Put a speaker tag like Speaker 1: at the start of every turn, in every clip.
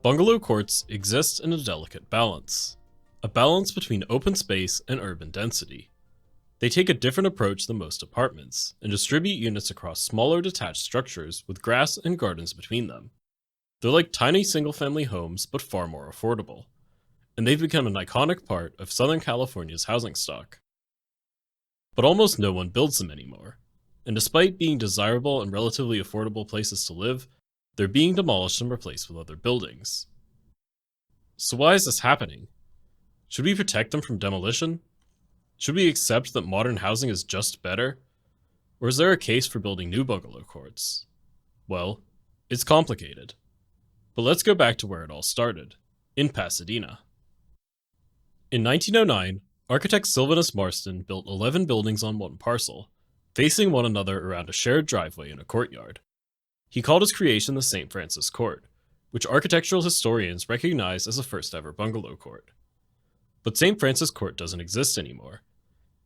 Speaker 1: Bungalow courts exist in a delicate balance. A balance between open space and urban density. They take a different approach than most apartments, and distribute units across smaller detached structures with grass and gardens between them. They're like tiny single-family homes, but far more affordable. And they've become an iconic part of Southern California's housing stock. But almost no one builds them anymore. And despite being desirable and relatively affordable places to live, they're being demolished and replaced with other buildings. So why is this happening? Should we protect them from demolition? Should we accept that modern housing is just better? Or is there a case for building new bungalow courts? Well, it's complicated. But let's go back to where it all started, in Pasadena. In 1909, architect Sylvanus Marston built 11 buildings on one parcel, facing one another around a shared driveway and a courtyard. He called his creation the St. Francis Court, which architectural historians recognize as the first ever bungalow court. But St. Francis Court doesn't exist anymore.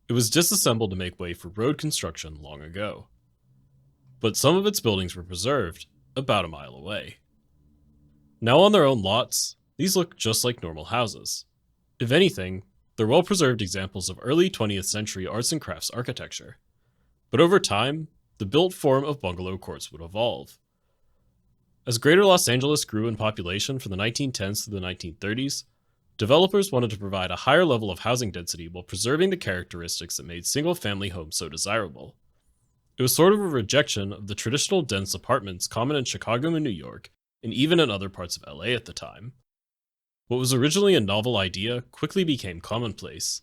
Speaker 1: It was disassembled to make way for road construction long ago. But some of its buildings were preserved, about a mile away. Now on their own lots, these look just like normal houses. If anything, they're well-preserved examples of early 20th century arts and crafts architecture. But over time, the built form of bungalow courts would evolve. As Greater Los Angeles grew in population from the 1910s to the 1930s, developers wanted to provide a higher level of housing density while preserving the characteristics that made single-family homes so desirable. It was sort of a rejection of the traditional dense apartments common in Chicago and New York, and even in other parts of LA at the time. What was originally a novel idea quickly became commonplace.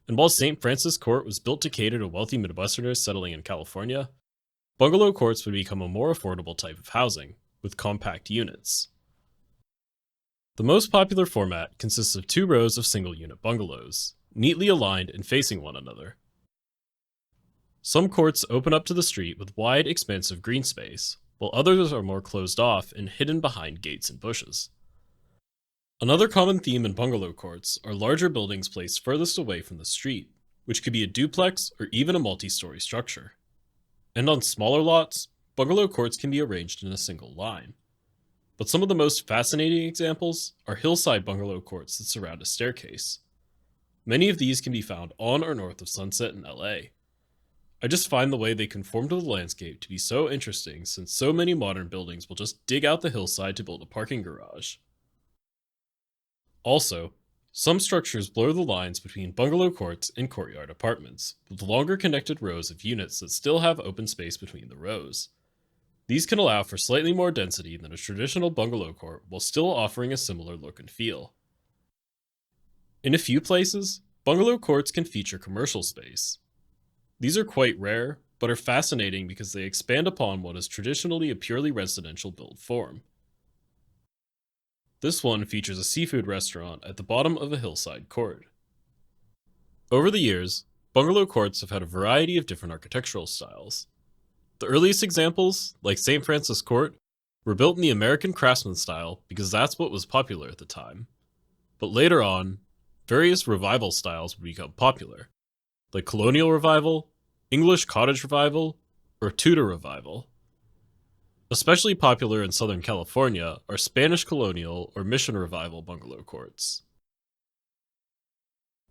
Speaker 1: And while St. Francis Court was built to cater to wealthy Midwesterners settling in California, bungalow courts would become a more affordable type of housing, with compact units. The most popular format consists of 2 rows of single-unit bungalows, neatly aligned and facing one another. Some courts open up to the street with wide, expansive green space, while others are more closed off and hidden behind gates and bushes. Another common theme in bungalow courts are larger buildings placed furthest away from the street, which could be a duplex or even a multi-story structure. And on smaller lots, bungalow courts can be arranged in a single line. But some of the most fascinating examples are hillside bungalow courts that surround a staircase. Many of these can be found on or north of Sunset in LA. I just find the way they conform to the landscape to be so interesting, since so many modern buildings will just dig out the hillside to build a parking garage. Also, some structures blur the lines between bungalow courts and courtyard apartments, with longer connected rows of units that still have open space between the rows. These can allow for slightly more density than a traditional bungalow court while still offering a similar look and feel. In a few places, bungalow courts can feature commercial space. These are quite rare, but are fascinating because they expand upon what is traditionally a purely residential build form. This one features a seafood restaurant at the bottom of a hillside court. Over the years, bungalow courts have had a variety of different architectural styles. The earliest examples, like St. Francis Court, were built in the American Craftsman style because that's what was popular at the time. But later on, various revival styles would become popular, like Colonial Revival, English Cottage Revival, or Tudor Revival. Especially popular in Southern California are Spanish Colonial or Mission Revival bungalow courts.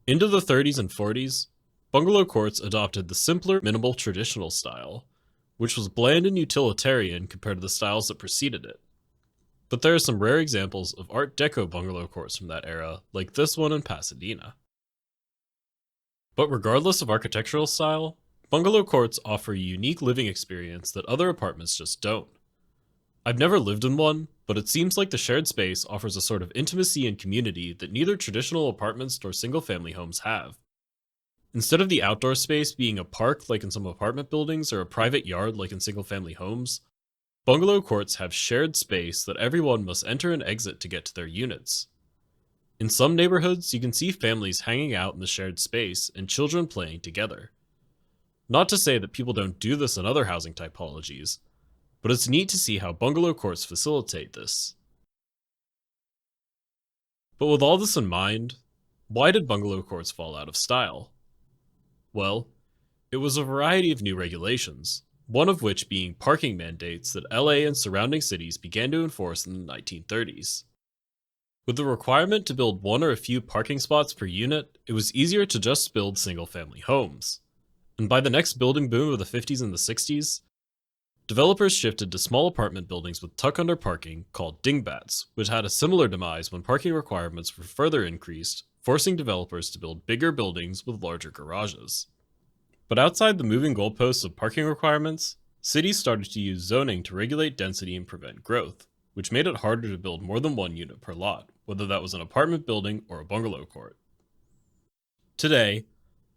Speaker 1: Into the 30s and 40s, bungalow courts adopted the simpler, minimal traditional style, which was bland and utilitarian compared to the styles that preceded it. But there are some rare examples of Art Deco bungalow courts from that era, like this one in Pasadena. But regardless of architectural style, bungalow courts offer a unique living experience that other apartments just don't. I've never lived in one, but it seems like the shared space offers a sort of intimacy and community that neither traditional apartments nor single-family homes have. Instead of the outdoor space being a park like in some apartment buildings or a private yard like in single-family homes, bungalow courts have shared space that everyone must enter and exit to get to their units. In some neighborhoods, you can see families hanging out in the shared space and children playing together. Not to say that people don't do this in other housing typologies, but it's neat to see how bungalow courts facilitate this. But with all this in mind, why did bungalow courts fall out of style? Well, it was a variety of new regulations, one of which being parking mandates that LA and surrounding cities began to enforce in the 1930s. With the requirement to build one or a few parking spots per unit, it was easier to just build single-family homes. And by the next building boom of the 50s and the 60s, developers shifted to small apartment buildings with tuck-under parking called dingbats, which had a similar demise when parking requirements were further increased, forcing developers to build bigger buildings with larger garages. But outside the moving goalposts of parking requirements, cities started to use zoning to regulate density and prevent growth, which made it harder to build more than one unit per lot, whether that was an apartment building or a bungalow court. Today,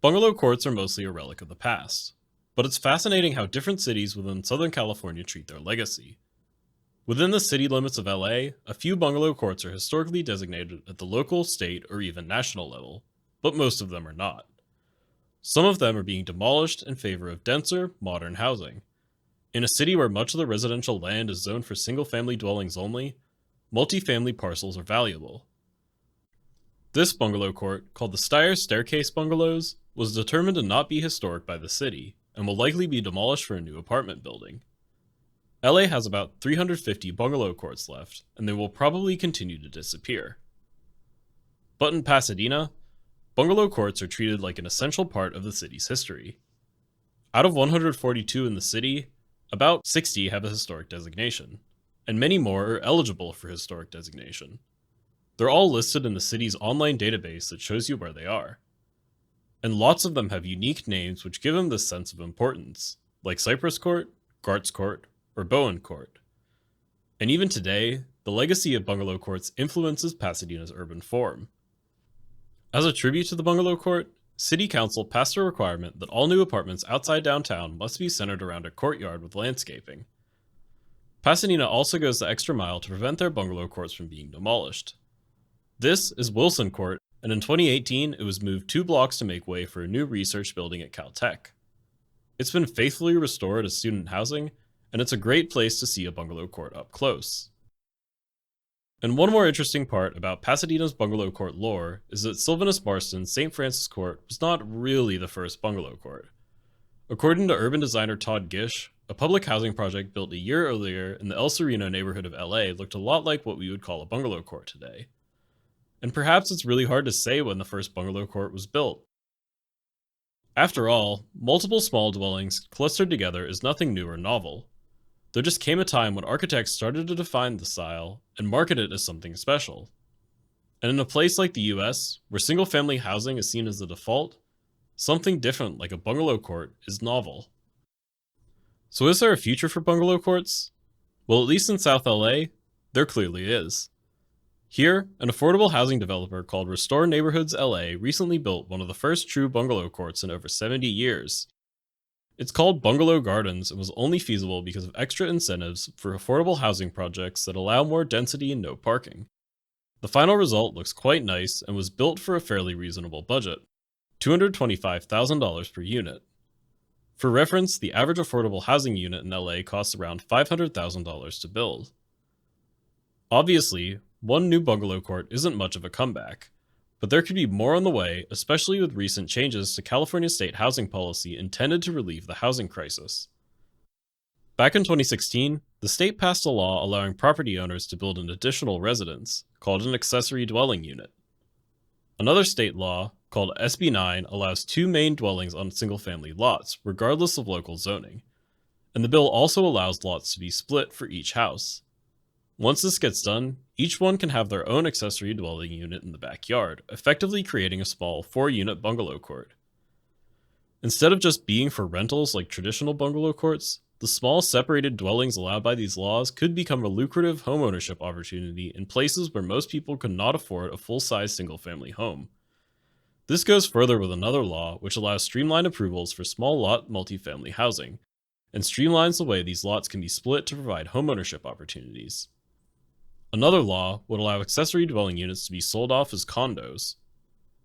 Speaker 1: bungalow courts are mostly a relic of the past, but it's fascinating how different cities within Southern California treat their legacy. Within the city limits of LA, a few bungalow courts are historically designated at the local, state, or even national level, but most of them are not. Some of them are being demolished in favor of denser, modern housing. In a city where much of the residential land is zoned for single-family dwellings only, multi-family parcels are valuable. This bungalow court, called the Steyer Staircase Bungalows, was determined to not be historic by the city, and will likely be demolished for a new apartment building. LA has about 350 bungalow courts left, and they will probably continue to disappear. But in Pasadena, bungalow courts are treated like an essential part of the city's history. Out of 142 in the city, about 60 have a historic designation, and many more are eligible for historic designation. They're all listed in the city's online database that shows you where they are. And lots of them have unique names which give them this sense of importance, like Cypress Court, Gartz Court, or Bowen Court. And even today, the legacy of bungalow courts influences Pasadena's urban form. As a tribute to the bungalow court, City Council passed a requirement that all new apartments outside downtown must be centered around a courtyard with landscaping. Pasadena also goes the extra mile to prevent their bungalow courts from being demolished. This is Wilson Court, and in 2018 it was moved 2 blocks to make way for a new research building at Caltech. It's been faithfully restored as student housing, and it's a great place to see a bungalow court up close. And one more interesting part about Pasadena's bungalow court lore is that Sylvanus Marston's St. Francis Court was not really the first bungalow court. According to urban designer Todd Gish, a public housing project built a year earlier in the El Sereno neighborhood of LA looked a lot like what we would call a bungalow court today. And perhaps it's really hard to say when the first bungalow court was built. After all, multiple small dwellings clustered together is nothing new or novel. There just came a time when architects started to define the style and market it as something special. And in a place like the US, where single-family housing is seen as the default, something different like a bungalow court is novel. So is there a future for bungalow courts? Well, at least in South LA, there clearly is. Here, an affordable housing developer called Restore Neighborhoods LA recently built one of the first true bungalow courts in over 70 years. It's called Bungalow Gardens and was only feasible because of extra incentives for affordable housing projects that allow more density and no parking. The final result looks quite nice and was built for a fairly reasonable budget, $225,000 per unit. For reference, the average affordable housing unit in LA costs around $500,000 to build. Obviously, one new bungalow court isn't much of a comeback, but there could be more on the way, especially with recent changes to California state housing policy intended to relieve the housing crisis. Back in 2016, the state passed a law allowing property owners to build an additional residence, called an accessory dwelling unit. Another state law, called SB 9, allows 2 main dwellings on single-family lots, regardless of local zoning, and the bill also allows lots to be split for each house. Once this gets done, each one can have their own accessory dwelling unit in the backyard, effectively creating a small 4-unit bungalow court. Instead of just being for rentals like traditional bungalow courts, the small separated dwellings allowed by these laws could become a lucrative homeownership opportunity in places where most people could not afford a full-size single-family home. This goes further with another law which allows streamlined approvals for small lot multifamily housing, and streamlines the way these lots can be split to provide homeownership opportunities. Another law would allow accessory dwelling units to be sold off as condos.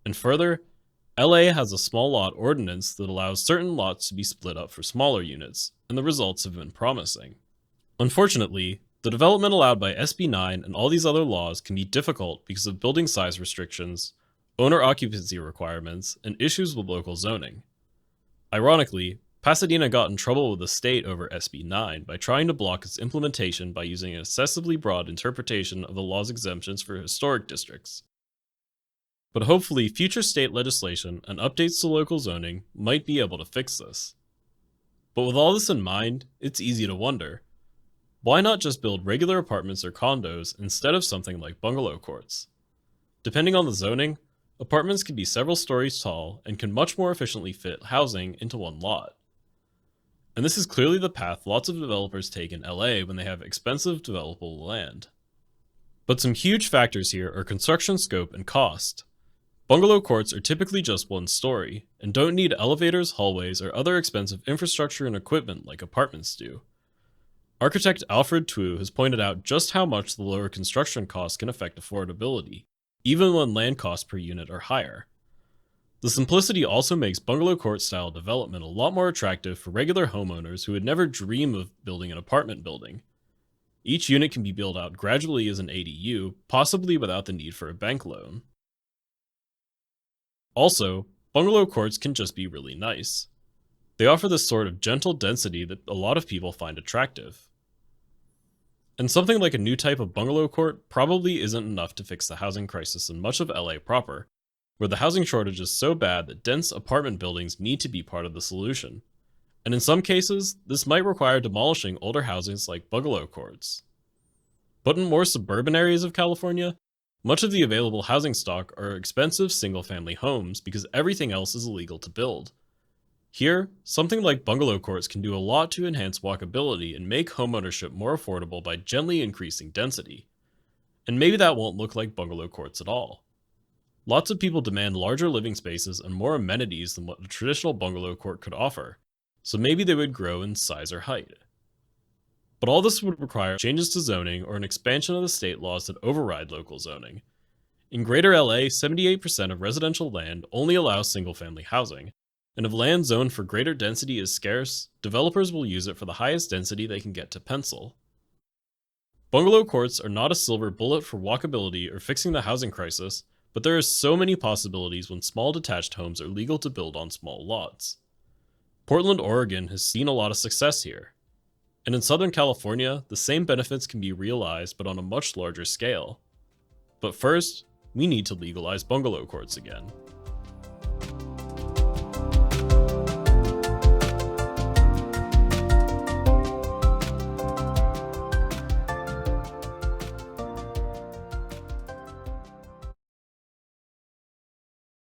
Speaker 1: And further, LA has a small lot ordinance that allows certain lots to be split up for smaller units, and the results have been promising. Unfortunately, the development allowed by SB 9 and all these other laws can be difficult because of building size restrictions, owner occupancy requirements, and issues with local zoning. Ironically, Pasadena got in trouble with the state over SB 9 by trying to block its implementation by using an excessively broad interpretation of the law's exemptions for historic districts. But hopefully, future state legislation and updates to local zoning might be able to fix this. But with all this in mind, it's easy to wonder, why not just build regular apartments or condos instead of something like bungalow courts? Depending on the zoning, apartments can be several stories tall and can much more efficiently fit housing into one lot. And this is clearly the path lots of developers take in LA when they have expensive developable land. But some huge factors here are construction scope and cost. Bungalow courts are typically just one story, and don't need elevators, hallways, or other expensive infrastructure and equipment like apartments do. Architect Alfred Tu has pointed out just how much the lower construction costs can affect affordability, even when land costs per unit are higher. The simplicity also makes bungalow court style development a lot more attractive for regular homeowners who would never dream of building an apartment building. Each unit can be built out gradually as an ADU, possibly without the need for a bank loan. Also, bungalow courts can just be really nice. They offer this sort of gentle density that a lot of people find attractive. And something like a new type of bungalow court probably isn't enough to fix the housing crisis in much of LA proper, where the housing shortage is so bad that dense apartment buildings need to be part of the solution. And in some cases, this might require demolishing older housings like bungalow courts. But in more suburban areas of California, much of the available housing stock are expensive single-family homes because everything else is illegal to build. Here, something like bungalow courts can do a lot to enhance walkability and make homeownership more affordable by gently increasing density. And maybe that won't look like bungalow courts at all. Lots of people demand larger living spaces and more amenities than what a traditional bungalow court could offer, so maybe they would grow in size or height. But all this would require changes to zoning or an expansion of the state laws that override local zoning. In Greater LA, 78% of residential land only allows single-family housing, and if land zoned for greater density is scarce, developers will use it for the highest density they can get to pencil. Bungalow courts are not a silver bullet for walkability or fixing the housing crisis, but there are so many possibilities when small detached homes are legal to build on small lots. Portland, Oregon has seen a lot of success here. And in Southern California, the same benefits can be realized but on a much larger scale. But first, we need to legalize bungalow courts again.